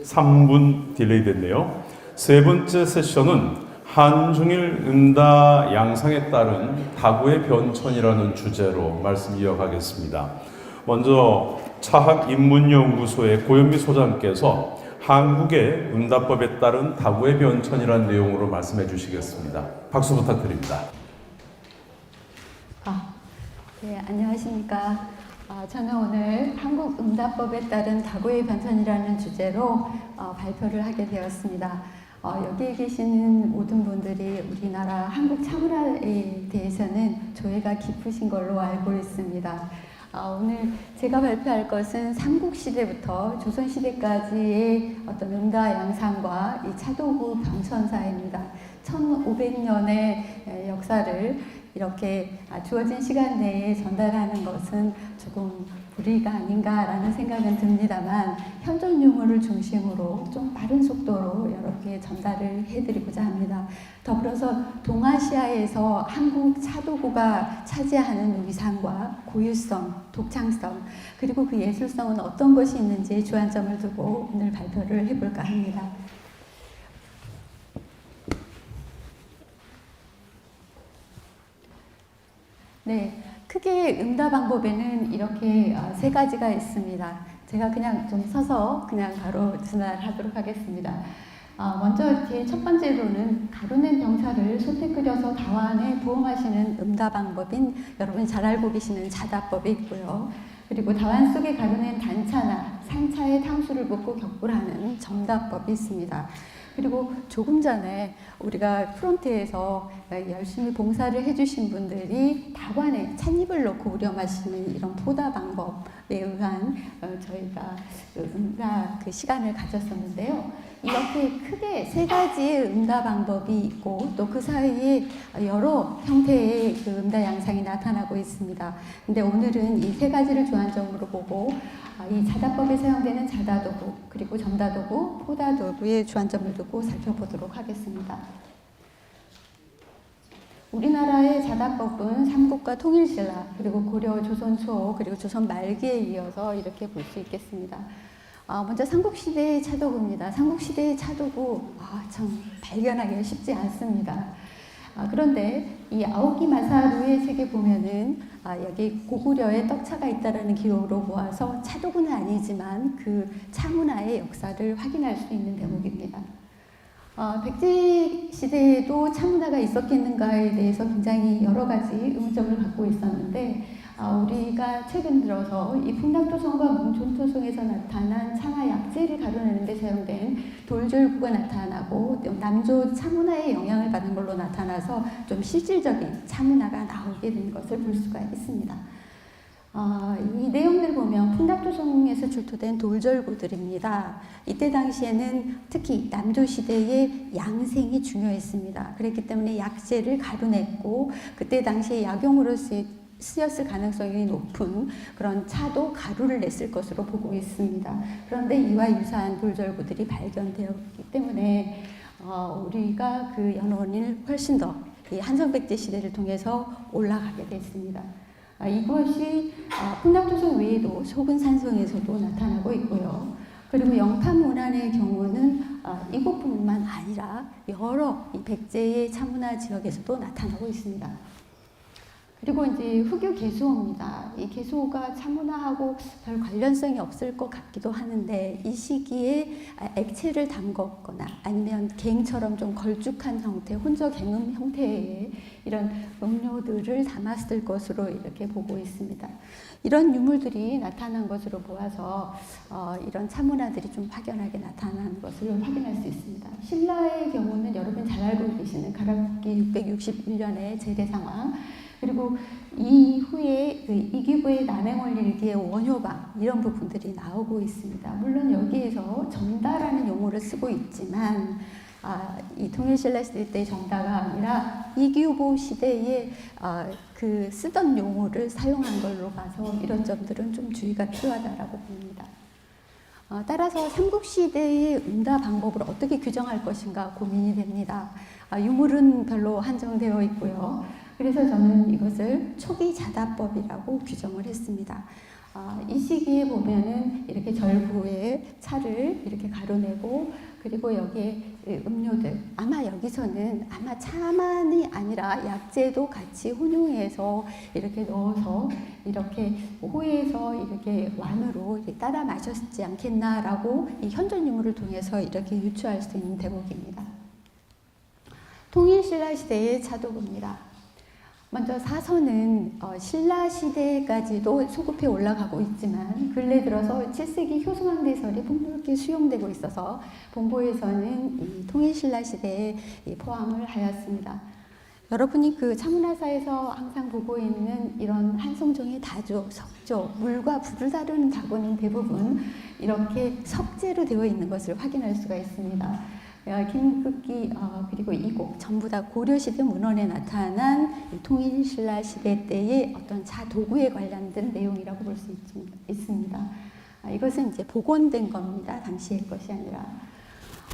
3분 딜레이 됐네요. 세 번째 세션은 한중일 음다 양상에 따른 다구의 변천이라는 주제로 말씀 이어가겠습니다. 먼저 차학인문연구소의 고현미 소장께서 한국의 음다법에 따른 다구의 변천이라는 내용으로 말씀해 주시겠습니다. 박수 부탁드립니다. 네, 안녕하십니까. 저는 오늘 한국 음다법에 따른 다구의 변천이라는 주제로 발표를 하게 되었습니다. 여기에 계시는 모든 분들이 우리나라 한국 차문화에 대해서는 조예가 깊으신 걸로 알고 있습니다. 오늘 제가 발표할 것은 삼국시대부터 조선시대까지의 어떤 음다 양상과 이 차도구 변천사입니다. 1500년의 역사를 이렇게 주어진 시간 내에 전달하는 것은 조금 불의가 아닌가라는 생각은 듭니다만 현존 유물을 중심으로 좀 빠른 속도로 여러 개 전달을 해드리고자 합니다. 더불어서 동아시아에서 한국 차도구가 차지하는 위상과 고유성, 독창성, 그리고 그 예술성은 어떤 것이 있는지에 주안점을 두고 오늘 발표를 해볼까 합니다. 네, 크게 음다 방법에는 이렇게 세 가지가 있습니다. 제가 그냥 좀 서서 그냥 바로 진행하도록 하겠습니다. 먼저 제 첫 번째로는 가루낸 병사를 솥에 끓여서 다완에 부엉하시는 음다 방법인 여러분이 잘 알고 계시는 자다법이 있고요. 그리고 다완 속에 가루낸 단차나 산차에 탕수를 붓고 격불하는 점다법이 있습니다. 그리고 조금 전에 우리가 프론트에서 열심히 봉사를 해주신 분들이 다관에 찻잎을 넣고 우려 마시는 이런 포다 방법에 의한 저희가 음다 그 시간을 가졌었는데요. 이렇게 크게 세 가지의 음다 방법이 있고 또 그 사이에 여러 형태의 그 음다 양상이 나타나고 있습니다. 근데 오늘은 이 세 가지를 주안점으로 보고 이 자다법에 사용되는 자다도구, 그리고 점다도구, 포다도구의 주안점을 두고 살펴보도록 하겠습니다. 우리나라의 자다법은 삼국과 통일신라, 그리고 고려, 조선 초, 그리고 조선 말기에 이어서 이렇게 볼 수 있겠습니다. 먼저 삼국시대의 차도구입니다. 삼국시대의 차도구, 참 발견하기가 쉽지 않습니다. 그런데 이 아오키 마사루의 책에 보면은 여기 고구려에 떡차가 있다라는 기록으로 모아서 차도구는 아니지만 그 차문화의 역사를 확인할 수 있는 대목입니다. 백제 시대에도 차문화가 있었겠는가에 대해서 굉장히 여러 가지 의문점을 갖고 있었는데 우리가 최근 들어서 이 풍락토성과 몽촌토성에서 나타난 창화 약재를 가루내는 데 사용된 돌절구가 나타나고 남조 차문화의 영향을 받은 걸로 나타나서 좀 실질적인 차문화가 나오게 된 것을 볼 수가 있습니다. 이 내용들 보면 풍락토성에서 출토된 돌절구들입니다. 이때 당시에는 특히 남조시대의 양생이 중요했습니다. 그렇기 때문에 약재를 가루냈고 그때 당시에 약용으로 쓰였을 가능성이 높은 그런 차도 가루를 냈을 것으로 보고 있습니다. 그런데 이와 유사한 돌절구들이 발견되었기 때문에 우리가 그 연원을 훨씬 더 이 한성백제 시대를 통해서 올라가게 됐습니다. 이것이 풍락토성 외에도 소근산성에서도 나타나고 있고요. 그리고 영탐문안의 경우는 이곳뿐만 아니라 여러 이 백제의 차문화 지역에서도 나타나고 있습니다. 그리고 이제 흑유 개수호입니다. 이 개수호가 차문화하고 별 관련성이 없을 것 같기도 하는데 이 시기에 액체를 담궜거나 아니면 갱처럼 좀 걸쭉한 형태, 혼저 갱음 형태의 이런 음료들을 담았을 것으로 이렇게 보고 있습니다. 이런 유물들이 나타난 것으로 보아서 이런 차문화들이 좀 확연하게 나타난 것을 확인할 수 있습니다. 신라의 경우는 여러분 잘 알고 계시는 가락기 661년의 제대상황, 그리고 이후에 그 이규보의 남행원일기의 원효방 이런 부분들이 나오고 있습니다. 물론 여기에서 점다라는 용어를 쓰고 있지만 이 통일신라 시대 때의 점다가 아니라 이규보 시대에 그 쓰던 용어를 사용한 걸로 봐서 이런 점들은 좀 주의가 필요하다라고 봅니다. 따라서 삼국시대의 음다 방법을 어떻게 규정할 것인가 고민이 됩니다. 유물은 별로 한정되어 있고요. 그래서 저는 이것을 초기 자다법이라고 규정을 했습니다. 이 시기에 보면은 이렇게 절구에 차를 이렇게 가로내고 그리고 여기에 음료들 아마 여기서는 아마 차만이 아니라 약재도 같이 혼용해서 이렇게 넣어서 이렇게 호에서 이렇게 완으로 이렇게 따라 마셨지 않겠나라고 이 현존 유물을 통해서 이렇게 유추할 수 있는 대목입니다. 통일신라 시대의 차도구입니다. 먼저 사선은 신라 시대까지도 소급해 올라가고 있지만 근래 들어서 7세기 효성왕대설이 폭넓게 수용되고 있어서 본보에서는 이 통일신라 시대에 포함을 하였습니다. 여러분이 그 차문화사에서 항상 보고 있는 이런 한송종의 다조, 석조, 물과 불을 다루는 다구는 대부분 이렇게 석재로 되어 있는 것을 확인할 수가 있습니다. 김극기 그리고 이곡 전부 다 고려시대 문헌에 나타난 통일신라 시대 때의 어떤 자도구에 관련된 내용이라고 볼 수 있습니다. 이것은 이제 복원된 겁니다. 당시의 것이 아니라.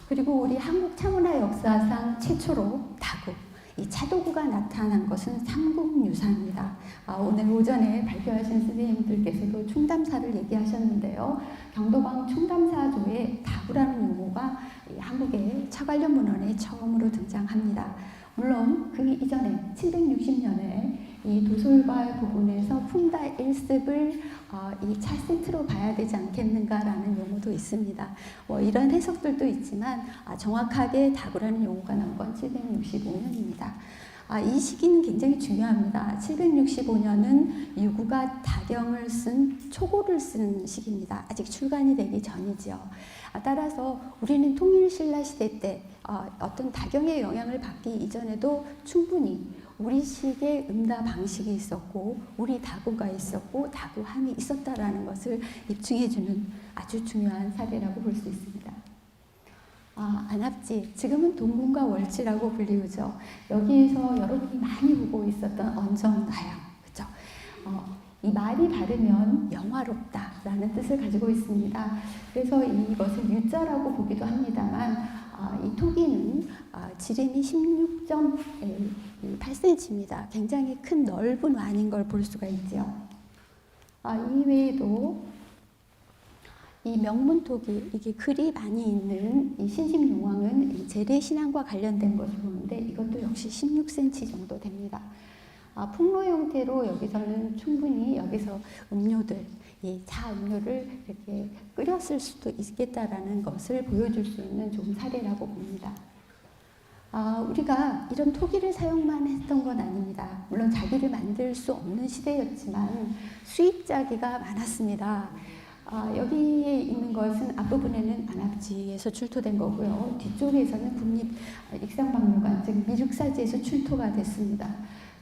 그리고 우리 한국 차문화 역사상 최초로 다구, 이 차도구가 나타난 것은 삼국유사입니다. 오늘 오전에 발표하신 선생님들께서도 충담사를 얘기하셨는데요. 경도방 충담사조에 다구라는 용어가 한국의 차 관련 문헌에 처음으로 등장합니다. 물론 그 이전에 760년에 이 도솔발 부분에서 풍다 1습을 이 차 세트로 봐야 되지 않겠는가라는 용어도 있습니다. 이런 해석들도 있지만 정확하게 다구라는 용어가 나온 건 765년입니다. 이 시기는 굉장히 중요합니다. 765년은 유구가 다경을 쓴 초고를 쓴 시기입니다. 아직 출간이 되기 전이죠. 따라서 우리는 통일신라 시대 때 어떤 다경의 영향을 받기 이전에도 충분히 우리식의 응답 방식이 있었고 우리 다구가 있었고 다구함이 있었다라는 것을 입증해주는 아주 중요한 사례라고 볼 수 있습니다. 안압지, 지금은 동궁과 월지라고 불리우죠. 여기에서 여러분이 많이 보고 있었던 언정나양, 그죠? 이 말이 바르면 영화롭다라는 뜻을 가지고 있습니다. 그래서 이것을 유자라고 보기도 합니다만 이 토기는 지름이 16.8cm입니다. 굉장히 큰 넓은 완인 걸 볼 수가 있죠. 이외에도 이 명문토기, 이게 글이 많이 있는 이 신심용왕은 재래신앙과 관련된 것을 보는데 이것도 역시 16cm 정도 됩니다. 풍로 형태로 여기서는 충분히 여기서 음료들, 이 차 음료를 이렇게 끓였을 수도 있겠다라는 것을 보여줄 수 있는 좋은 사례라고 봅니다. 우리가 이런 토기를 사용만 했던 건 아닙니다. 물론 자기를 만들 수 없는 시대였지만 수입자기가 많았습니다. 여기에 있는 것은 앞부분에는 안압지에서 출토된 거고요. 뒤쪽에서는 국립익상박물관, 즉 미륵사지에서 출토가 됐습니다.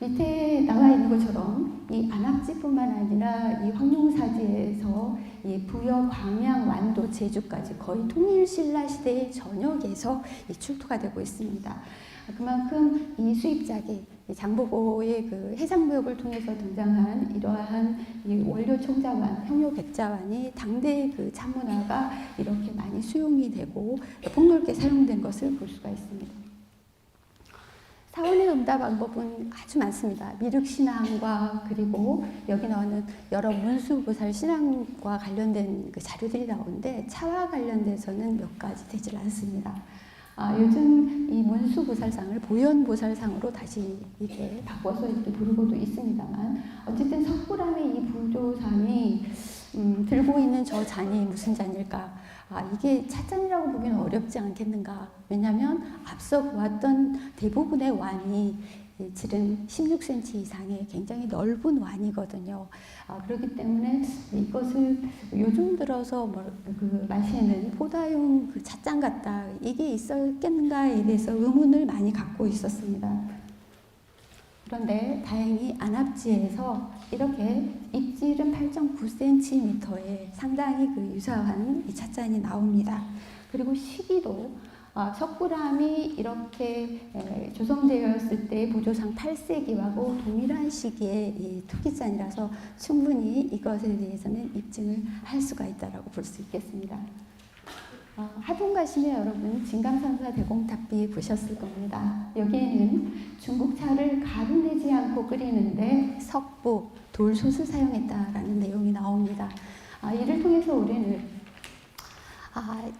밑에 나와 있는 것처럼 이 안압지뿐만 아니라 이 황룡사지에서 이 부여, 광양, 완도, 제주까지 거의 통일신라 시대의 전역에서 이 출토가 되고 있습니다. 그만큼 이 수입자기, 장보고의 그 해상무역을 통해서 등장한 이러한 이 원료 총자관, 형료 백자관이 당대의 그 차문화가 이렇게 많이 수용이 되고 폭넓게 사용된 것을 볼 수가 있습니다. 사원의 응답 방법은 아주 많습니다. 미륵신앙과 그리고 여기 나오는 여러 문수보살 신앙과 관련된 그 자료들이 나오는데 차와 관련돼서는 몇 가지 되질 않습니다. 요즘 이 문수보살상을 보현보살상으로 다시 이렇게 바꿔서 이렇게 부르고도 있습니다만 어쨌든 석굴암의 이 불조상이 들고 있는 저 잔이 무슨 잔일까? 이게 찻잔이라고 보기는 어렵지 않겠는가? 왜냐하면 앞서 보았던 대부분의 완이 질은 16cm 이상의 굉장히 넓은 완이거든요. 그렇기 때문에 이것을 요즘 들어서 마시는 포다용 그 찻잔 같다, 이게 있었겠는가에 대해서 의문을 많이 갖고 있었습니다. 그런데 다행히 안압지에서 이렇게 입질은 8.9cm에 상당히 그 유사한 이 찻잔이 나옵니다. 그리고 시기도 석굴암이 이렇게 조성되었을 때 보조상 8세기하고 동일한 시기의 이 토기잔이라서 충분히 이것에 대해서는 입증을 할 수가 있다고 볼 수 있겠습니다. 하동 가시면 여러분 진감선사 대공탑비 보셨을 겁니다. 여기에는 중국차를 가루내지 않고 끓이는데 석부, 돌솥을 사용했다라는 내용이 나옵니다. 이를 통해서 우리는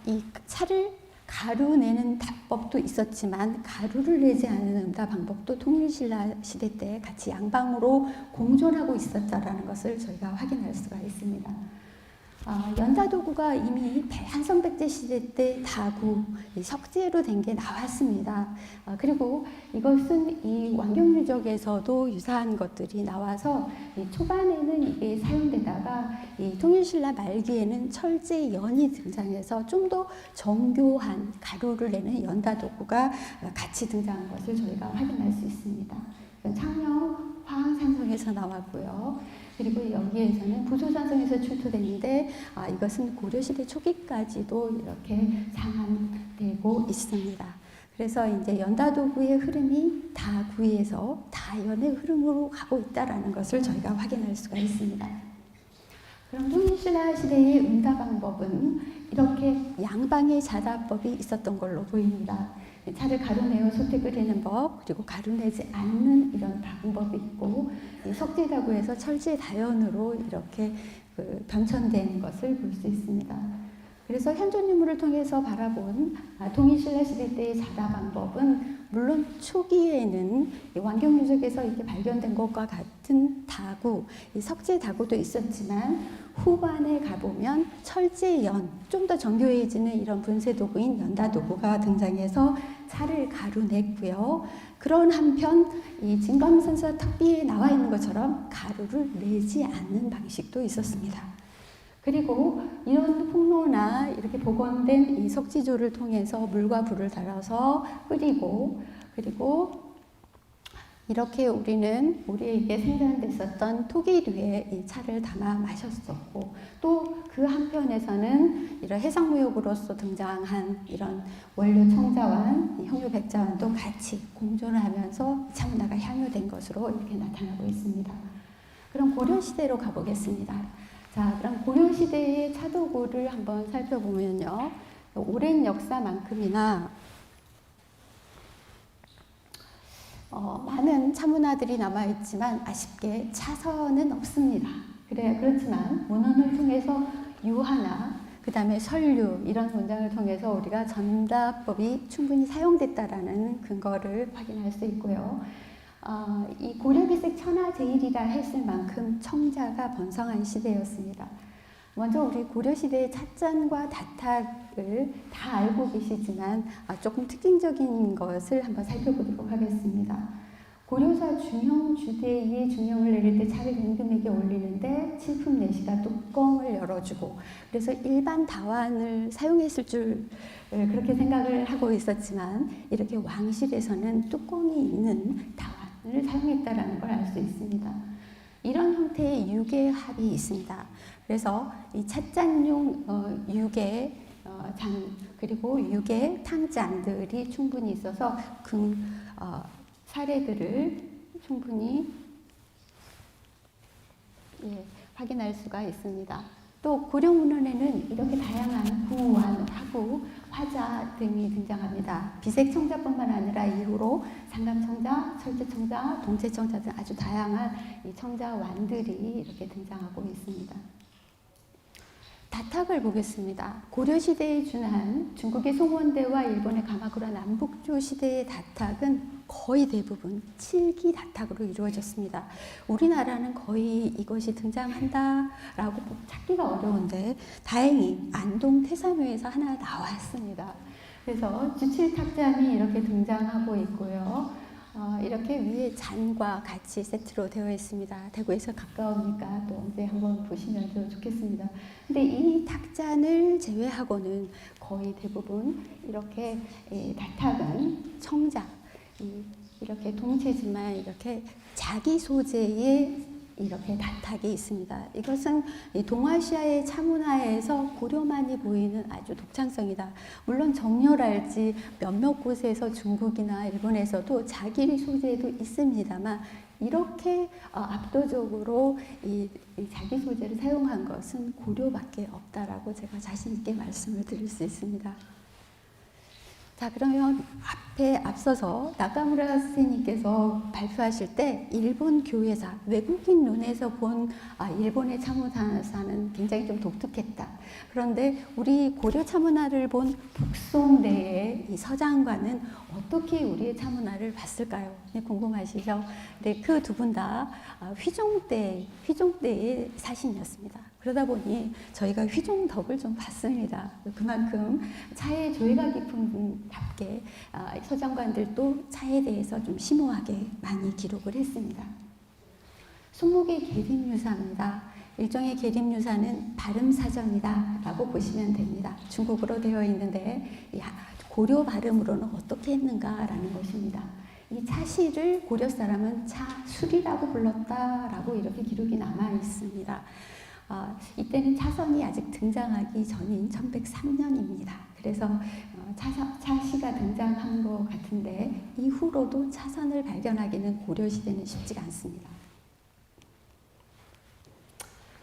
이 차를 가루내는 답법도 있었지만 가루를 내지 않는 응답 방법도 통일신라 시대 때 같이 양방으로 공존하고 있었다라는 것을 저희가 확인할 수가 있습니다. 연다도구가 이미 한성백제 시대 때 다구, 석재로 된 게 나왔습니다. 그리고 이것은 이 완경유적에서도 유사한 것들이 나와서 초반에는 이게 사용되다가 이 통일신라 말기에는 철제연이 등장해서 좀 더 정교한 가루를 내는 연다도구가 같이 등장한 것을 저희가 확인할 수 있습니다. 창녕 화항산성에서 나왔고요. 그리고 여기에서는 부소산성에서 출토됐는데 이것은 고려시대 초기까지도 이렇게 상환되고 있습니다. 그래서 이제 연다도구의 흐름이 다구에서 다연의 흐름으로 가고 있다는 것을 저희가 확인할 수가 있습니다. 그럼 통일신라 시대의 응답 방법은 이렇게 양방의 자다법이 있었던 걸로 보입니다. 차를 가루내어 솥에 끓이는 법, 그리고 가루내지 않는 이런 방법이 있고, 석재다구에서 철제다연으로 이렇게 변천된 것을 볼 수 있습니다. 그래서 현존유물을 통해서 바라본 통일신라 시대 때의 자다 방법은 물론 초기에는 완경유적에서 이렇게 발견된 것과 같은 다구, 석재 다구도 있었지만 후반에 가보면 철제연, 좀 더 정교해지는 이런 분쇄 도구인 연다 도구가 등장해서 차를 가루냈고요. 그런 한편 이 진감선사 탁비에 나와 있는 것처럼 가루를 내지 않는 방식도 있었습니다. 그리고 이런 폭로나 이렇게 복원된 이 석지조를 통해서 물과 불을 달아서 끓이고, 그리고 이렇게 우리에게 생산됐었던 토기류에 이 차를 담아 마셨었고, 또 그 한편에서는 이런 해상무역으로서 등장한 이런 원료 청자완, 형유백자완도 같이 공존하면서 차문화가 향유된 것으로 이렇게 나타나고 있습니다. 그럼 고려시대로 가보겠습니다. 자, 그럼 고려시대의 차도구를 한번 살펴보면요. 오랜 역사만큼이나 많은 차문화들이 남아있지만 아쉽게 차선은 없습니다. 그렇지만 문헌을 통해서 유화나 그 다음에 설류 이런 문장을 통해서 우리가 전다법이 충분히 사용됐다라는 근거를 확인할 수 있고요. 이 고려비색 천하제일이라 했을 만큼 청자가 번성한 시대였습니다. 먼저 우리 고려시대의 찻잔과 다탁을 다 알고 계시지만 조금 특징적인 것을 한번 살펴보도록 하겠습니다. 고려사 중형주대의 중형을 내릴 때 차를 임금에게 올리는데 칠품 내시가 뚜껑을 열어주고, 그래서 일반 다완을 사용했을 줄 그렇게 생각을 하고 있었지만 이렇게 왕실에서는 뚜껑이 있는 다완을 사용했다라는 걸 알 수 있습니다. 이런 형태의 유계합이 있습니다. 그래서 이 찻잔용 유계 잔 그리고 유계 탕잔들이 충분히 있어서 사례들을 충분히 확인할 수가 있습니다. 또 고려문헌에는 이렇게 다양한 구완, 화구, 화자 등이 등장합니다. 비색청자뿐만 아니라 이후로 상감청자, 철제청자, 동체청자 등 아주 다양한 이 청자완들이 이렇게 등장하고 있습니다. 다탁을 보겠습니다. 고려시대에 준한 중국의 송원대와 일본의 가마쿠라 남북조 시대의 다탁은 거의 대부분 칠기 다탁으로 이루어졌습니다. 우리나라는 거의 이것이 등장한다라고 찾기가 어려운데 다행히 안동 태사묘에서 하나 나왔습니다. 그래서 주칠탁잔이 이렇게 등장하고 있고요. 이렇게 위에 잔과 같이 세트로 되어 있습니다. 대구에서 가까우니까 또 언제 한번 보시면 좋겠습니다. 근데 이 탁잔을 제외하고는 거의 대부분 이렇게 다탁은 청자, 이렇게 동체지만 이렇게 자기 소재의 이렇게 다탁이 있습니다. 이것은 동아시아의 차문화에서 고려만이 보이는 아주 독창성이다. 물론 정렬할지 몇몇 곳에서 중국이나 일본에서도 자기 소재도 있습니다만 이렇게 압도적으로 이 자기 소재를 사용한 것은 고려밖에 없다라고 제가 자신 있게 말씀을 드릴 수 있습니다. 자, 그러면 앞서서 나카무라 스님께서 발표하실 때 일본 교회사, 외국인 눈에서 본 일본의 차문화사는 굉장히 좀 독특했다. 그런데 우리 고려 차문화를 본 북송대의 이 서장관은 어떻게 우리의 차문화를 봤을까요? 궁금하시죠? 네, 그 두 분 다 휘종대의 사신이었습니다. 그러다 보니 저희가 휘종덕을 좀 봤습니다. 그만큼 차의 조예가 깊은 분답게 서장관들도 차에 대해서 좀 심오하게 많이 기록을 했습니다. 손목의 계림유사입니다. 일종의 계림유사는 발음사전이다 라고 보시면 됩니다. 중국어로 되어 있는데 고려 발음으로는 어떻게 했는가라는 것입니다. 이 차시를 고려 사람은 차술이라고 불렀다라고 이렇게 기록이 남아 있습니다. 이때는 차선이 아직 등장하기 전인 1103년입니다. 그래서 차시가 등장한 것 같은데 이후로도 차선을 발견하기는 고려시대는 쉽지가 않습니다.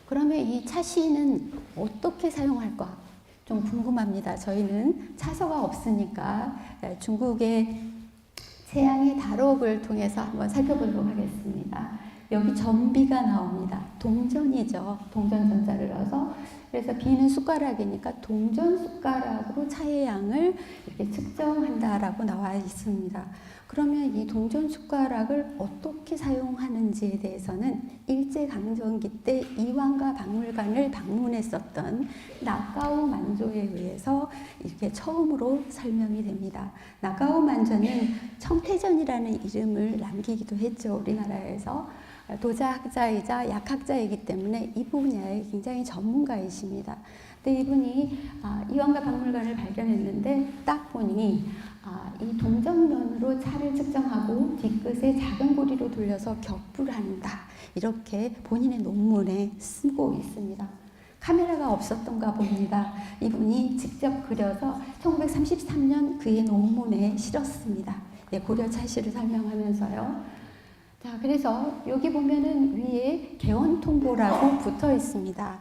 그러면 이 차시는 어떻게 사용할까? 좀 궁금합니다. 저희는 차서가 없으니까 중국의 최양의 다록을 통해서 한번 살펴보도록 하겠습니다. 여기 전비가 나옵니다. 동전이죠. 동전전자를 넣어서. 그래서 비는 숟가락이니까 동전 숟가락으로 차의 양을 이렇게 측정한다라고 나와 있습니다. 그러면 이 동전 숟가락을 어떻게 사용하는지에 대해서는 일제강점기 때 이황과 박물관을 방문했었던 나카오 만조에 의해서 이렇게 처음으로 설명이 됩니다. 나카오 만조는 청태전이라는 이름을 남기기도 했죠. 우리나라에서. 도자학자이자 약학자이기 때문에 이 분야에 굉장히 전문가이십니다. 근데 이분이 이황과 박물관을 발견했는데 딱 보니 이 동전면으로 차를 측정하고 뒤끝에 작은 고리로 돌려서 격불한다. 이렇게 본인의 논문에 쓰고 있습니다. 카메라가 없었던가 봅니다. 이분이 직접 그려서 1933년 그의 논문에 실었습니다. 고려 차시를 설명하면서요. 자, 그래서 여기 보면은 위에 개원통보라고 붙어 있습니다.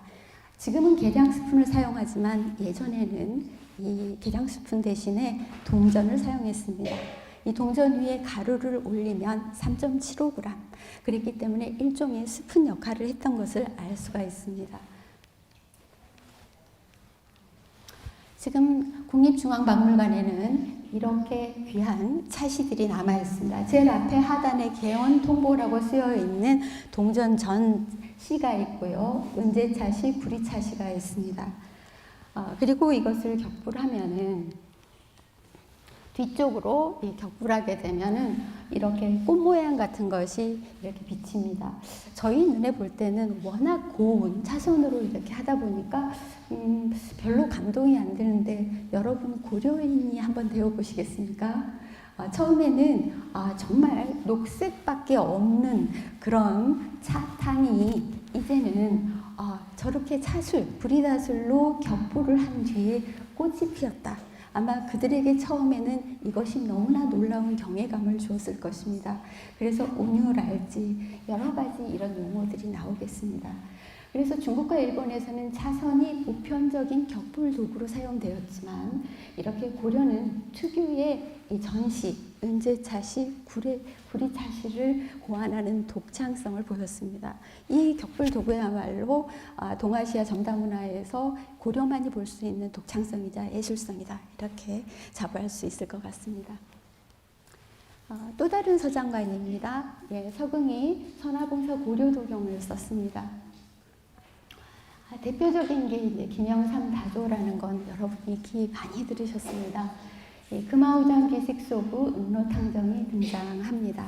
지금은 계량 스푼을 사용하지만 예전에는 이 계량 스푼 대신에 동전을 사용했습니다. 이 동전 위에 가루를 올리면 3.75g 그랬기 때문에 일종의 스푼 역할을 했던 것을 알 수가 있습니다. 지금 국립중앙박물관에는 이렇게 귀한 차시들이 남아 있습니다. 제일 앞에 하단에 개원통보라고 쓰여 있는 동전 전 시가 있고요. 은제차시, 구리차시가 있습니다. 그리고 이것을 격불하면은 뒤쪽으로 격불하게 되면은 이렇게 꽃 모양 같은 것이 이렇게 비칩니다. 저희 눈에 볼 때는 워낙 고운 차선으로 이렇게 하다 보니까 별로 감동이 안 드는데 여러분 고려인이 한번 되어 보시겠습니까? 처음에는 정말 녹색밖에 없는 그런 차탕이 이제는 저렇게 차술, 브리다술로 격불을 한 뒤에 꽃이 피었다. 아마 그들에게 처음에는 이것이 너무나 놀라운 경외감을 주었을 것입니다. 그래서 온유랄지 여러 가지 이런 용어들이 나오겠습니다. 그래서 중국과 일본에서는 차선이 보편적인 격불 도구로 사용되었지만 이렇게 고려는 특유의 이 전시, 은제차시, 구리차시를 고안하는 독창성을 보였습니다. 이 격불 도구야말로 동아시아 정다문화에서 고려만이 볼 수 있는 독창성이자 예술성이다. 이렇게 자부할 수 있을 것 같습니다. 또 다른 서장관입니다. 서궁이 선화봉사 고려도경을 썼습니다. 대표적인 게 이제 김영삼 다조라는 건 여러분이 기 많이 들으셨습니다. 금화오장 비식소부 응로탕정이 등장합니다.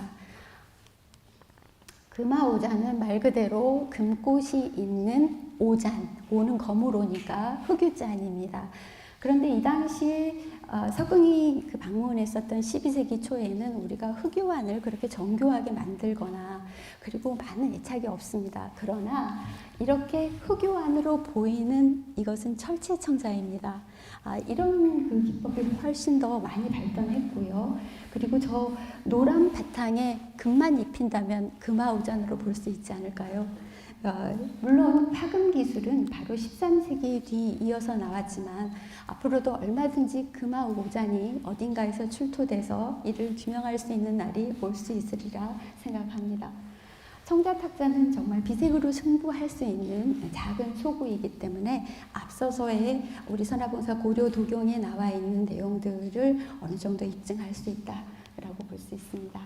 금화오장은 말 그대로 금꽃이 있는 오잔, 오는 거물오니까 흑유잔입니다. 그런데 이 당시에 석궁이 그 방문했었던 12세기 초에는 우리가 흑요한을 그렇게 정교하게 만들거나 그리고 많은 애착이 없습니다. 그러나 이렇게 흑요한으로 보이는 이것은 철제청자입니다. 이런 그 기법이 훨씬 더 많이 발전했고요. 그리고 저 노란 바탕에 금만 입힌다면 금화우잔으로 볼 수 있지 않을까요? 물론 파금 기술은 바로 13세기 뒤 이어서 나왔지만 앞으로도 얼마든지 금화우잔이 어딘가에서 출토돼서 이를 규명할 수 있는 날이 올 수 있으리라 생각합니다. 청자탁자는 정말 비색으로 승부할 수 있는 작은 소구이기 때문에 앞서서의 우리 선화봉사 고려 도경에 나와 있는 내용들을 어느 정도 입증할 수 있다라고 볼 수 있습니다.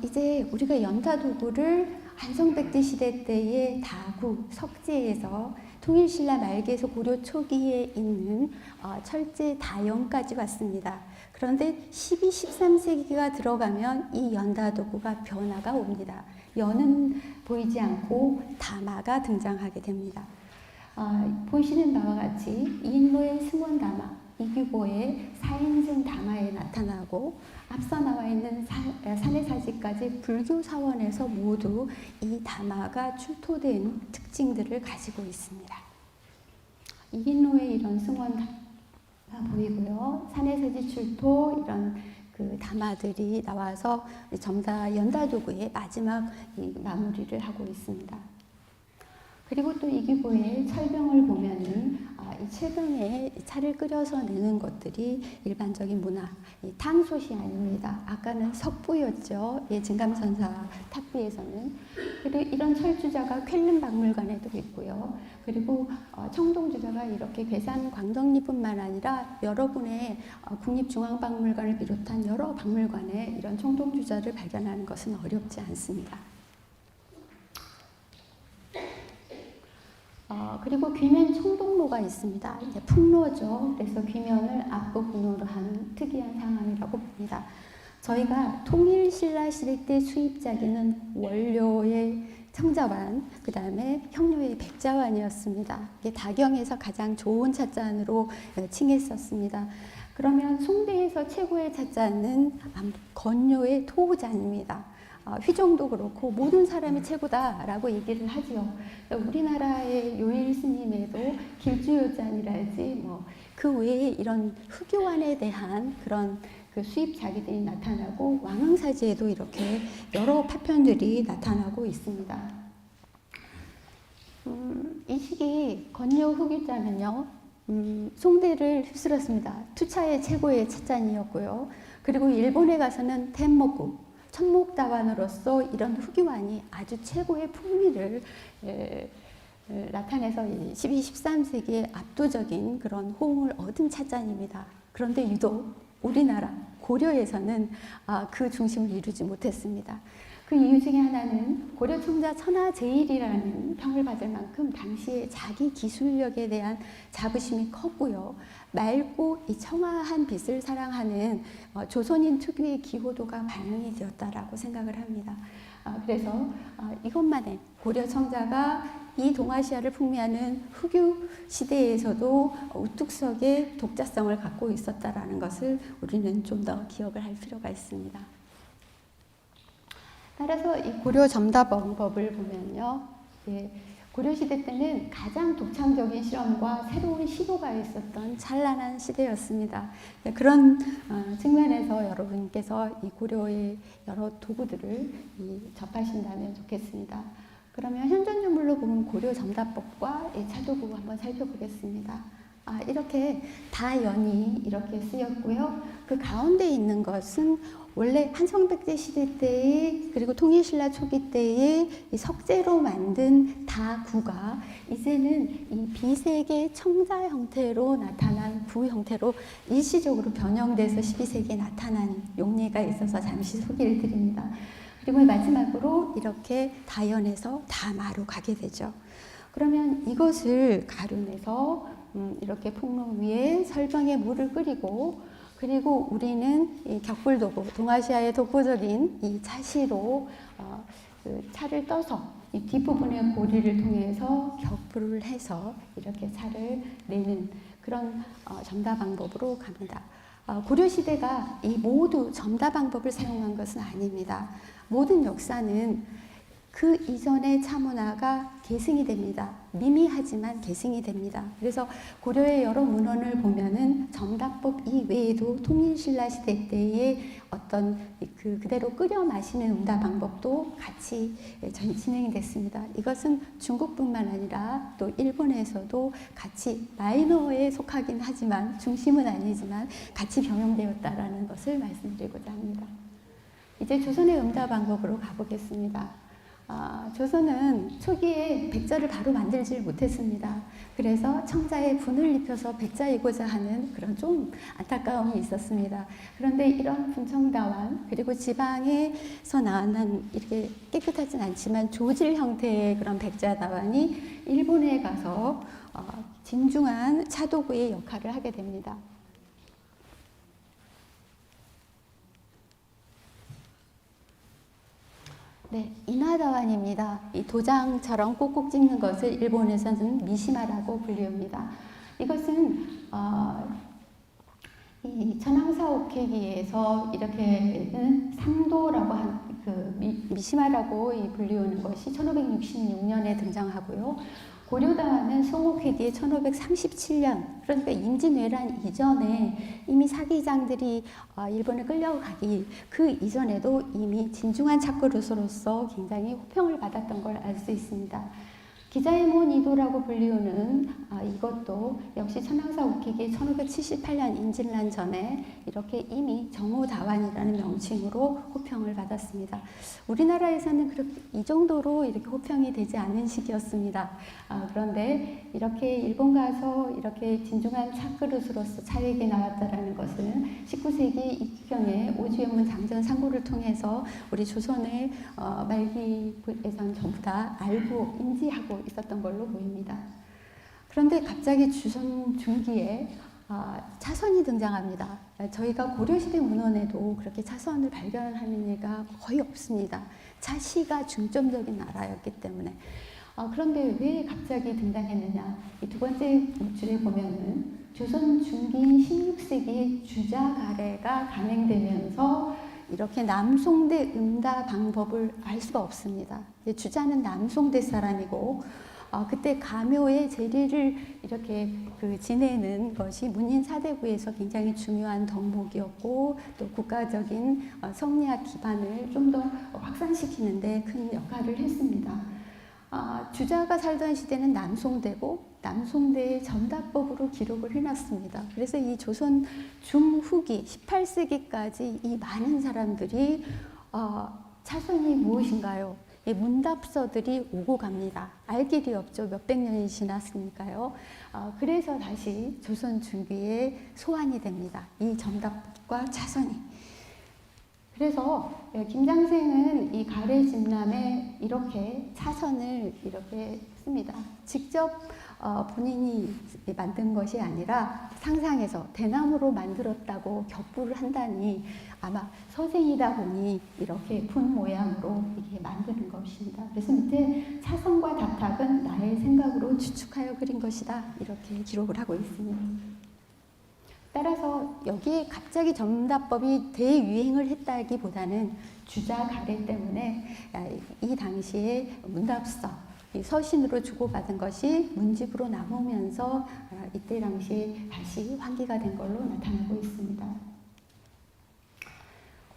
이제 우리가 연타도구를 한성백제 시대 때의 다구, 석재에서 통일신라 말기에서 고려 초기에 있는 철제 다연까지 왔습니다. 그런데 12, 13세기가 들어가면 이 연다도구가 변화가 옵니다. 연은 보이지 않고 다마가 등장하게 됩니다. 보시는 바와 같이 인로의 승원다마, 이규보의 사인승 다마에 나타나고 앞서 나와 있는 산해사지까지 불교 사원에서 모두 이 다마가 출토된 특징들을 가지고 있습니다. 이인로의 이런 승원 보이고요. 산해사지 출토 이런 그 다마들이 나와서 점사 연다도구의 마지막 마무리를 하고 있습니다. 그리고 또 이규보의 철병을 보면은 이 철병에 차를 끓여서 내는 것들이 일반적인 문화, 탕솥이 아닙니다. 아까는 석부였죠. 진감선사 탑부에서는. 그리고 이런 철주자가 쾰른 박물관에도 있고요. 그리고 청동주자가 이렇게 괴산 광덕리뿐만 아니라 여러분의 국립중앙박물관을 비롯한 여러 박물관에 이런 청동주자를 발견하는 것은 어렵지 않습니다. 그리고 귀면 청동로가 있습니다. 이제 풍로죠. 그래서 귀면을 앞부분으로 한 특이한 상황이라고 봅니다. 저희가 통일신라 시대 때 수입자기는 원료의 청자환, 그 다음에 형료의 백자환이었습니다. 이게 다경에서 가장 좋은 찻잔으로 칭했었습니다. 그러면 송대에서 최고의 찻잔은 건요의 토잔입니다. 휘종도 그렇고 모든 사람이 최고다라고 얘기를 하지요. 우리나라의 요일 스님에도 길주요잔이랄지 그 외에 이런 흑요한에 대한 그런 그 수입 자기들이 나타나고 왕흥사지에도 이렇게 여러 파편들이 나타나고 있습니다. 이 시기 건요 흑유자는요. 송대를 휩쓸었습니다. 투차의 최고의 찻잔이었고요. 그리고 일본에 가서는 텐모구 천목다완으로서 이런 흑유환이 아주 최고의 풍미를 나타내서 12, 13세기에 압도적인 그런 호응을 얻은 찻잔입니다. 그런데 유독 우리나라 고려에서는 그 중심을 이루지 못했습니다. 그 이유 중에 하나는 고려청자 천하제일이라는 평을 받을 만큼 당시에 자기 기술력에 대한 자부심이 컸고요. 맑고 이 청아한 빛을 사랑하는 조선인 특유의 기호도가 반영이 되었다라고 생각을 합니다. 그래서 이것만의 고려청자가 이 동아시아를 풍미하는 흑유 시대에서도 우뚝석의 독자성을 갖고 있었다라는 것을 우리는 좀 더 기억을 할 필요가 있습니다. 따라서 이 고려 점다법을 보면요. 고려시대 때는 가장 독창적인 실험과 새로운 시도가 있었던 찬란한 시대였습니다. 그런 측면에서 여러분께서 이 고려의 여러 도구들을 접하신다면 좋겠습니다. 그러면 현존유물로 보면 고려 점다법과 차도구 한번 살펴보겠습니다. 이렇게 다연이 이렇게 쓰였고요. 그 가운데 있는 것은 원래 한성백제 시대 때의 그리고 통일신라 초기 때의 이 석재로 만든 다구가 이제는 이 비색의 청자 형태로 나타난 구 형태로 일시적으로 변형돼서 12세기에 나타난 용례가 있어서 잠시 소개를 드립니다. 그리고 마지막으로 이렇게 다연에서 다마로 가게 되죠. 그러면 이것을 가루내서 이렇게 풍로 위에 설병에 물을 끓이고 그리고 우리는 이 격불도구, 동아시아의 독보적인 이 차시로 그 차를 떠서 이 뒷부분의 고리를 통해서 격불을 해서 이렇게 차를 내는 그런 점다 방법으로 갑니다. 고려시대가 이 모두 점다 방법을 사용한 것은 아닙니다. 모든 역사는 그 이전의 차문화가 계승이 됩니다. 미미하지만 계승이 됩니다. 그래서 고려의 여러 문헌을 보면은 점다법 이외에도 통일신라 시대 때의 어떤 그대로 끓여 마시는 응답 방법도 같이 진행이 됐습니다. 이것은 중국뿐만 아니라 또 일본에서도 같이 마이너에 속하긴 하지만 중심은 아니지만 같이 병용되었다라는 것을 말씀드리고자 합니다. 이제 조선의 응답 방법으로 가보겠습니다. 조선은 초기에 백자를 바로 만들지 못했습니다. 그래서 청자에 분을 입혀서 백자이고자 하는 그런 좀 안타까움이 있었습니다. 그런데 이런 분청다완 그리고 지방에서 나는 이렇게 깨끗하진 않지만 조질 형태의 그런 백자다완이 일본에 가서 진중한 차도구의 역할을 하게 됩니다. 네, 인화다완입니다. 이 도장처럼 꼭꼭 찍는 것을 일본에서는 미시마라고 불립니다. 이것은 이 천황사 옥회기에서 이렇게는 상도라고 한 미시마라고 불리우는 것이 1566년에 등장하고요. 고려다완은 송옥회기의 1537년, 그러니까 임진왜란 이전에 이미 사기장들이 일본에 끌려가기 그 이전에도 이미 진중한 착거로서로서 굉장히 호평을 받았던 걸 알 수 있습니다. 기자의 문 이도라고 불리우는 이것도 역시 천황사 옥회기 1578년 임진란 전에 이렇게 이미 정호다완이라는 명칭으로 호평을 받았습니다. 우리나라에서는 그렇게 이 정도로 이렇게 호평이 되지 않은 시기였습니다. 그런데 이렇게 일본 가서 이렇게 진중한 차그릇으로서 차례에 나왔다라는 것은 19세기 이경의 오주연문 장전 상고를 통해서 우리 조선의 말기에선 전부 다 알고 인지하고 있었던 걸로 보입니다. 그런데 갑자기 조선 중기에 차선이 등장합니다. 저희가 고려시대 문헌에도 그렇게 차선을 발견하는 예가 거의 없습니다. 차시가 중점적인 나라였기 때문에. 그런데 왜 갑자기 등장했느냐? 이 두 번째 줄에 보면은 조선 중기 16세기에 주자 가래가 간행되면서 이렇게 남송대 응다 방법을 알 수가 없습니다. 주자는 남송대 사람이고 그때 가묘의 재리를 이렇게 지내는 것이 문인 사대부에서 굉장히 중요한 덕목이었고 또 국가적인 성리학 기반을 좀 더 확산시키는데 큰 역할을 했습니다. 주자가 살던 시대는 남송대고 남송대의 전다법으로 기록을 해놨습니다. 그래서 이 조선 중후기 18세기까지 이 많은 사람들이 차선이 무엇인가요? 문답서들이 오고 갑니다. 알 길이 없죠. 몇백 년이 지났으니까요. 그래서 다시 조선 중기에 소환이 됩니다. 이 전답법과 차선이. 그래서 김장생은 이 가래진남에 이렇게 차선을 이렇게 씁니다. 직접 본인이 만든 것이 아니라 상상해서 대나무로 만들었다고 격부를 한다니 아마 서생이다 보니 이렇게 분 모양으로 이렇게 만드는 것입니다. 그래서 밑에 차선과 답탑은 나의 생각으로 추측하여 그린 것이다. 이렇게 기록을 하고 있습니다. 따라서 여기에 갑자기 전다법이 대유행을 했다기보다는 주자 가래 때문에 이 당시에 문답서, 서신으로 주고받은 것이 문집으로 남으면서 이때 당시에 다시 환기가 된 걸로 나타나고 있습니다.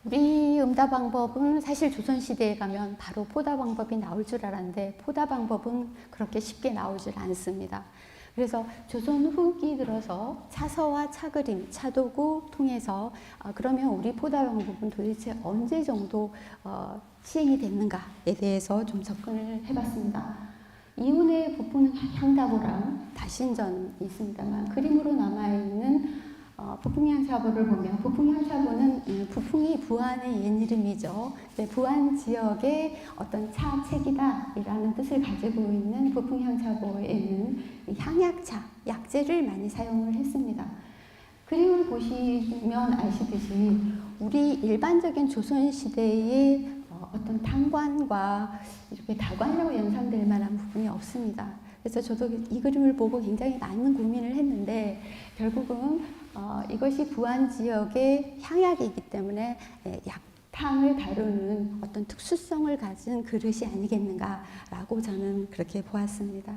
우리 응답 방법은 사실 조선시대에 가면 바로 포다 방법이 나올 줄 알았는데 포다 방법은 그렇게 쉽게 나오질 않습니다. 그래서 조선 후기 들어서 차서와 차그림, 차도구 통해서 그러면 우리 포다 방법은 도대체 언제 정도 시행이 됐는가에 대해서 좀 접근을 해봤습니다. 이훈의 부풍향다보랑 다신전이 있습니다만 그림으로 남아있는 부풍향차보를 보면 부풍향차보는 부풍이 부안의 옛 이름이죠. 부안 지역의 어떤 차책이다 이라는 뜻을 가지고 있는 부풍향차보에는 향약차, 약재를 많이 사용을 했습니다. 그림을 보시면 아시듯이 우리 일반적인 조선시대의 어떤 탕관과 이렇게 다관이라고 연상될 만한 부분이 없습니다. 그래서 저도 이 그림을 보고 굉장히 많은 고민을 했는데 결국은 이것이 부안 지역의 향약이기 때문에 약탕을 다루는 어떤 특수성을 가진 그릇이 아니겠는가라고 저는 그렇게 보았습니다.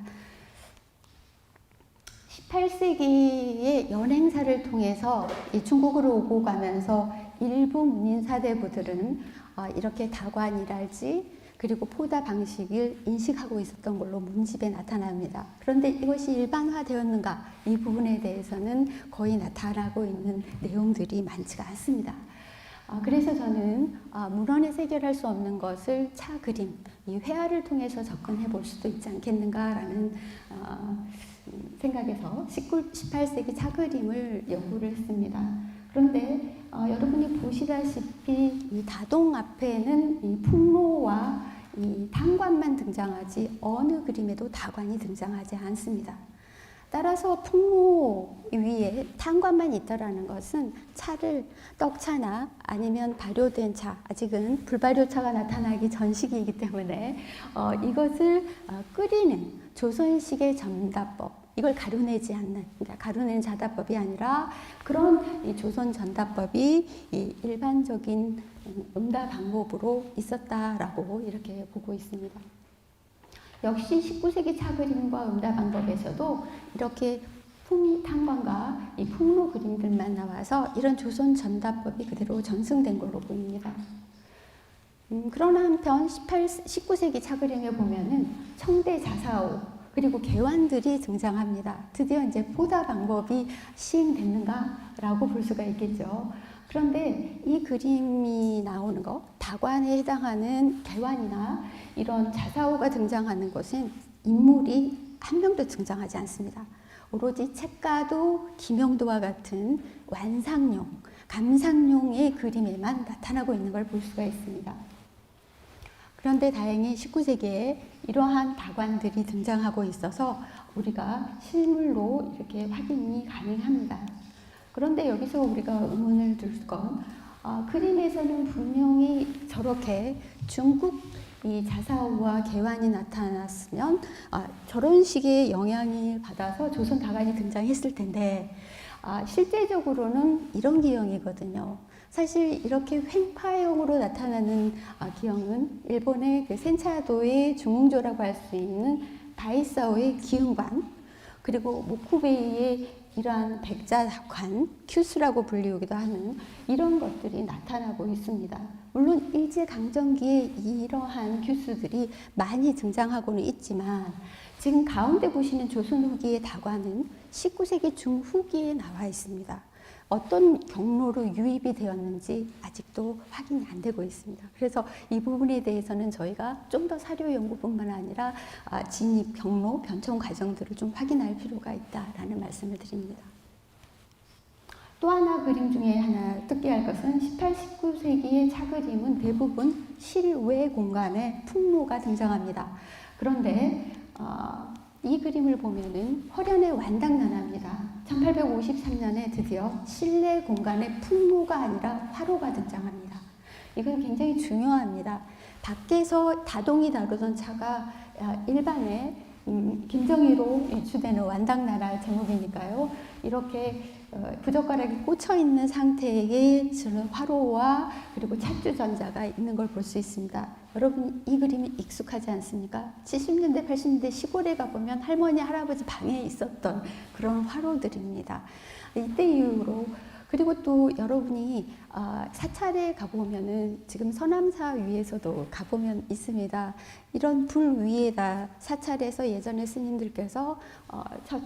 18세기의 연행사를 통해서 이 중국으로 오고 가면서 일부 문인사대부들은 이렇게 다관이랄지 그리고 포다 방식을 인식하고 있었던 걸로 문집에 나타납니다. 그런데 이것이 일반화되었는가? 이 부분에 대해서는 거의 나타나고 있는 내용들이 많지가 않습니다. 그래서 저는 문헌에서 해결할 수 없는 것을 차 그림, 이 회화를 통해서 접근해 볼 수도 있지 않겠는가라는 생각에서 18세기 차 그림을 연구를 했습니다. 그런데 여러분이 보시다시피 이 다동 앞에는 이 풍로와 이 탄관만 등장하지 어느 그림에도 다관이 등장하지 않습니다. 따라서 풍로 위에 탄관만 있다라는 것은 차를 떡차나 아니면 발효된 차, 아직은 불발효차가 나타나기 전 시기이기 때문에 이것을 끓이는 조선식의 전다법, 이걸 가루내지 않는, 가루낸 자다법이 아니라 그런 이 조선 전다법이 이 일반적인 응다 방법으로 있었다라고 이렇게 보고 있습니다. 역시 19세기 차 그림과 응다 방법에서도 이렇게 풍탄관과 이 풍로 그림들만 나와서 이런 조선 전다법이 그대로 전승된 걸로 보입니다. 그러나 한편 19세기 차 그림에 보면은 청대 자사오 그리고 개환들이 등장합니다. 드디어 이제 포다 방법이 시행됐는가라고 볼 수가 있겠죠. 그런데 이 그림이 나오는 것, 다관에 해당하는 개환이나 이런 자사오가 등장하는 것은 인물이 한 명도 등장하지 않습니다. 오로지 책가도 김영도와 같은 완상용, 감상용의 그림에만 나타나고 있는 걸 볼 수가 있습니다. 그런데 다행히 19세기에 이러한 다관들이 등장하고 있어서 우리가 실물로 이렇게 확인이 가능합니다. 그런데 여기서 우리가 의문을 들 건 그림에서는 분명히 저렇게 중국 이 자사오와 개환이 나타났으면 저런 식의 영향을 받아서 조선 다관이 등장했을 텐데 실제적으로는 이런 기형이거든요. 사실 이렇게 횡파형으로 나타나는 기형은 일본의 그 센차도의 중흥조라고 할 수 있는 다이사오의 기흥관 그리고 모쿠베이의 이러한 백자관, 큐스라고 불리우기도 하는 이런 것들이 나타나고 있습니다. 물론 일제강점기에 이러한 큐스들이 많이 등장하고는 있지만 지금 가운데 보시는 조선 후기의 다관은 19세기 중후기에 나와 있습니다. 어떤 경로로 유입이 되었는지 아직도 확인이 안 되고 있습니다. 그래서 이 부분에 대해서는 저희가 좀 더 사료 연구뿐만 아니라 진입 경로, 변천 과정들을 좀 확인할 필요가 있다라는 말씀을 드립니다. 또 하나 그림 중에 하나 특기할 것은 18, 19세기의 차 그림은 대부분 실외 공간에 풍로가 등장합니다. 그런데 이 그림을 보면은 화련의 완당나나입니다. 1853년에 드디어 실내 공간에 풍로가 아니라 화로가 등장합니다. 이건 굉장히 중요합니다. 밖에서 다동이 다루던 차가 일반에 김정희로 유추되는 완당나라 제목이니까요. 이렇게 부젓가락이 꽂혀 있는 상태의 저는 화로와 그리고 찻주전자가 있는 걸 볼 수 있습니다. 여러분 이 그림이 익숙하지 않습니까? 70년대 80년대 시골에 가보면 할머니 할아버지 방에 있었던 그런 화로들입니다. 이때 이후로 그리고 또 여러분이 사찰에 가보면은 지금 서남사 위에서도 가보면 있습니다. 이런 불 위에다 사찰에서 예전에 스님들께서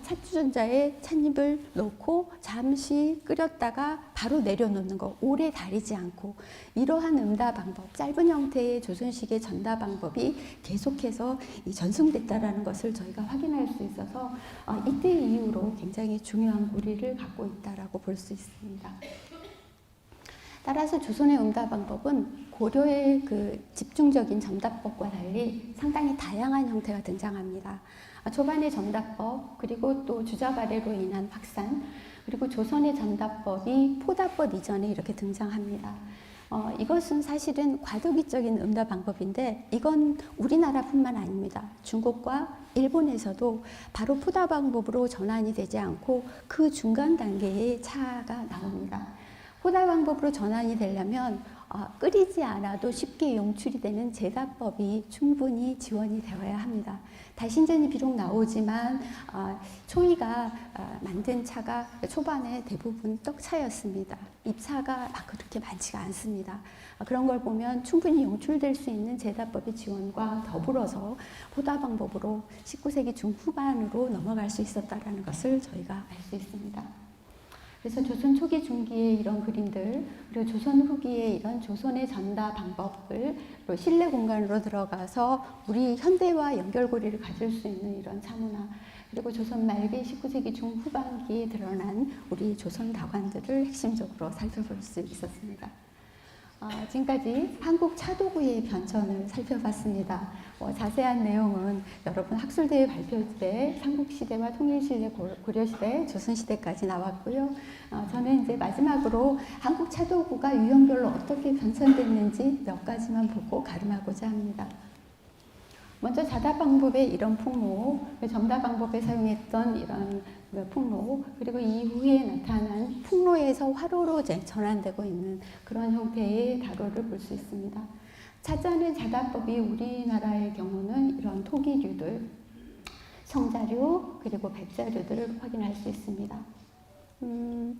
찻주전자에 찻잎을 넣고 잠시 끓였다가 바로 내려놓는 거 오래 다리지 않고 이러한 응다 방법 짧은 형태의 조선식의 전다 방법이 계속해서 전승됐다라는 것을 저희가 확인할 수 있어서 이때 이후로 굉장히 중요한 고리를 갖고 있다라고 볼 수 있습니다. 따라서 조선의 응다 방법은 고려의 그 집중적인 전다법과 달리 상당히 다양한 형태가 등장합니다. 초반의 전다법, 그리고 또 주자발해로 인한 확산, 그리고 조선의 전다법이 포다법 이전에 이렇게 등장합니다. 이것은 사실은 과도기적인 응답 방법인데 이건 우리나라뿐만 아닙니다. 중국과 일본에서도 바로 포다 방법으로 전환이 되지 않고 그 중간 단계의 차가 나옵니다. 포다 방법으로 전환이 되려면 끓이지 않아도 쉽게 용출이 되는 제사법이 충분히 지원이 되어야 합니다. 다신전이 비록 나오지만 초이가 만든 차가 초반에 대부분 떡차였습니다. 잎차가 막 그렇게 많지가 않습니다. 그런 걸 보면 충분히 용출될 수 있는 제사법의 지원과 더불어서 포다 방법으로 19세기 중후반으로 넘어갈 수 있었다는 것을 저희가 알 수 있습니다. 그래서 조선 초기 중기의 이런 그림들, 그리고 조선 후기의 이런 조선의 전다 방법을 실내 공간으로 들어가서 우리 현대와 연결고리를 가질 수 있는 이런 차문화, 그리고 조선 말기 19세기 중후반기에 드러난 우리 조선 다관들을 핵심적으로 살펴볼 수 있었습니다. 지금까지 한국 차도구의 변천을 살펴봤습니다. 자세한 내용은 여러분 학술대회 발표때 삼국시대와 통일시대, 고려시대, 조선시대까지 나왔고요. 저는 이제 마지막으로 한국 차도구가 유형별로 어떻게 변천됐는지 몇 가지만 보고 가름하고자 합니다. 먼저 자다 방법의 이런 풍로, 점다 방법에 사용했던 이런 풍로, 그리고 이후에 나타난 풍로에서 화로로 전환되고 있는 그런 형태의 다로를 볼 수 있습니다. 차자는 자다법이 우리나라의 경우는 이런 토기류들, 성자류, 그리고 백자류들을 확인할 수 있습니다.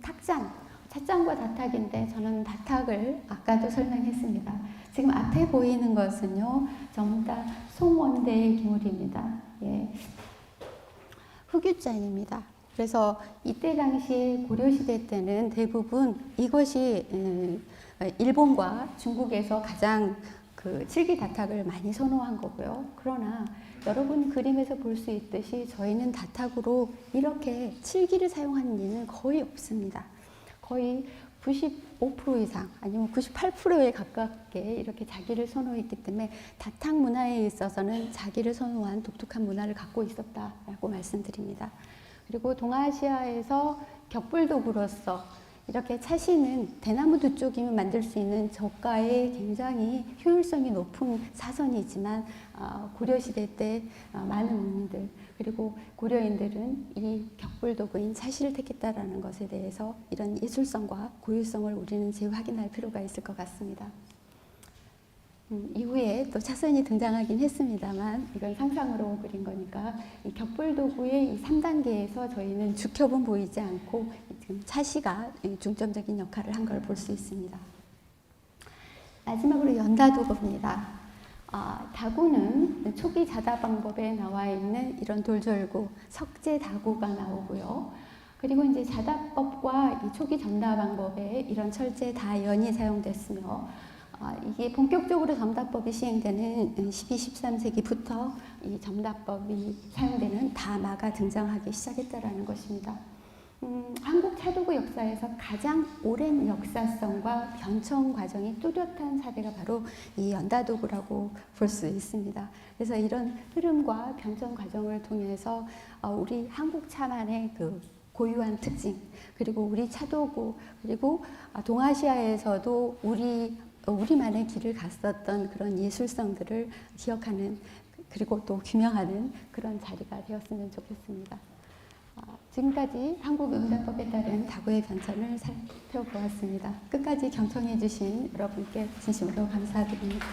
탁잔, 찻잔과 다탁인데 저는 다탁을 아까도 설명했습니다. 지금 앞에 보이는 것은요, 전부 다 송원대의 기물입니다. 예. 흑유잔입니다. 그래서 이때 당시에 고려시대 때는 대부분 이것이 일본과 중국에서 가장 그 칠기다탁을 많이 선호한 거고요. 그러나 여러분 그림에서 볼 수 있듯이 저희는 다탁으로 이렇게 칠기를 사용하는 예는 거의 없습니다. 거의 95% 이상 아니면 98%에 가깝게 이렇게 자기를 선호했기 때문에 다탁 문화에 있어서는 자기를 선호한 독특한 문화를 갖고 있었다라고 말씀드립니다. 그리고 동아시아에서 격불도구로서 이렇게 차시는 대나무 두 쪽이면 만들 수 있는 저가의 굉장히 효율성이 높은 사선이지만 고려시대 때 많은 문인들 그리고 고려인들은 이 격불도구인 차시를 택했다라는 것에 대해서 이런 예술성과 고유성을 우리는 재확인할 필요가 있을 것 같습니다. 이후에 또 차선이 등장하긴 했습니다만 이건 상상으로 그린 거니까 이 격불도구의 이 3단계에서 저희는 죽협은 보이지 않고 지금 차시가 중점적인 역할을 한 걸 볼 수 있습니다. 마지막으로 연다도구입니다. 다구는 초기 자다 방법에 나와 있는 이런 돌절구, 석재다구가 나오고요. 그리고 이제 자다법과 이 초기 점다 방법에 이런 철제다연이 사용됐으며 이게 본격적으로 점다법이 시행되는 12, 13세기부터 이 점다법이 사용되는 다마가 등장하기 시작했다라는 것입니다. 한국 차도구 역사에서 가장 오랜 역사성과 변천 과정이 뚜렷한 사례가 바로 이 연다도구라고 볼 수 있습니다. 그래서 이런 흐름과 변천 과정을 통해서 우리 한국 차만의 그 고유한 특징, 그리고 우리 차도구, 그리고 동아시아에서도 우리만의 길을 갔었던 그런 예술성들을 기억하는 그리고 또 규명하는 그런 자리가 되었으면 좋겠습니다. 지금까지 한국응답법에 따른 다구의 변천을 살펴보았습니다. 끝까지 경청해 주신 여러분께 진심으로 감사드립니다.